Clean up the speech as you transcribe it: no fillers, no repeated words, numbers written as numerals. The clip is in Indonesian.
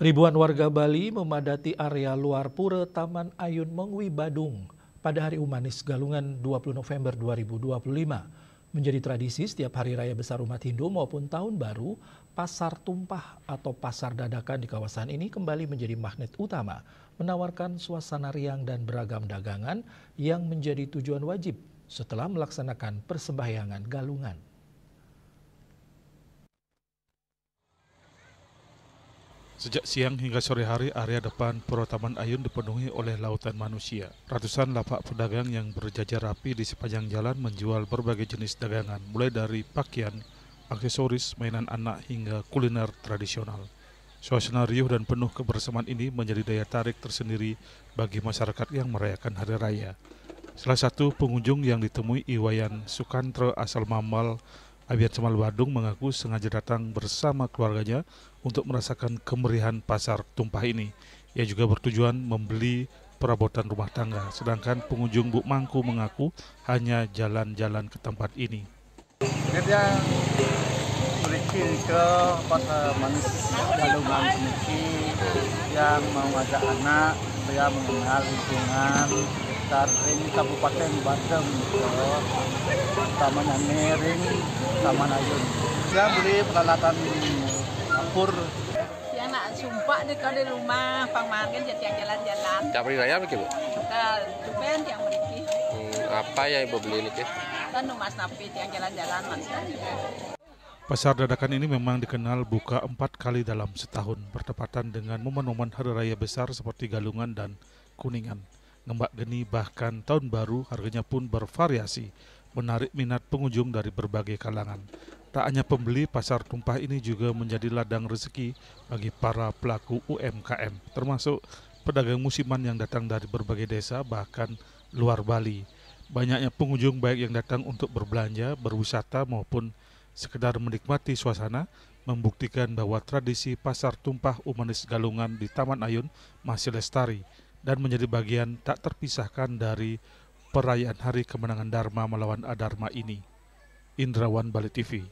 Ribuan warga Bali memadati area luar Pura Taman Ayun Mengwi Badung pada Hari Umanis Galungan 20 November 2025. Menjadi tradisi setiap hari raya besar umat Hindu maupun tahun baru, pasar tumpah atau pasar dadakan di kawasan ini kembali menjadi magnet utama, menawarkan suasana riang dan beragam dagangan yang menjadi tujuan wajib setelah melaksanakan persembahyangan galungan. Sejak siang hingga sore hari, area depan Pura Taman Ayun dipenuhi oleh lautan manusia. Ratusan lapak pedagang yang berjajar rapi di sepanjang jalan menjual berbagai jenis dagangan, mulai dari pakaian, aksesoris, mainan anak, hingga kuliner tradisional. Suasana riuh dan penuh kebersamaan ini menjadi daya tarik tersendiri bagi masyarakat yang merayakan Hari Raya. Salah satu pengunjung yang ditemui Iwayan Sukantra asal Mamal, Abian Semal Badung, mengaku sengaja datang bersama keluarganya untuk merasakan kemeriahan pasar tumpah ini. Ia juga bertujuan membeli perabotan rumah tangga, sedangkan pengunjung Buk Mangku mengaku hanya jalan-jalan ke tempat ini. Dia berikin ke pasar manis galungan ini yang mengajak anak supaya mengenal lingkungan dari Kabupaten Badung ke Taman Miring, Taman Ayun. Saya beli peralatan dapur. Yang nak sumpah dekat di rumah, pangmarkan jadi yang jalan-jalan. Tiap hari raya begitu, Bu? Tupen yang beriki. Apa yang Ibu beli ini, Dan Mas Napit yang jalan-jalan Mas. Pasar dadakan ini memang dikenal buka 4 kali dalam setahun, bertepatan dengan momen-momen hari raya besar seperti Galungan dan Kuningan. Ngembak Geni bahkan tahun baru harganya pun bervariasi, menarik minat pengunjung dari berbagai kalangan. Tak hanya pembeli, pasar tumpah ini juga menjadi ladang rezeki bagi para pelaku UMKM, termasuk pedagang musiman yang datang dari berbagai desa bahkan luar Bali. Banyaknya pengunjung baik yang datang untuk berbelanja, berwisata maupun sekedar menikmati suasana membuktikan bahwa tradisi pasar tumpah Umanis Galungan di Taman Ayun masih lestari dan menjadi bagian tak terpisahkan dari perayaan Hari Kemenangan Dharma melawan Adharma ini. Indrawan, Bali TV.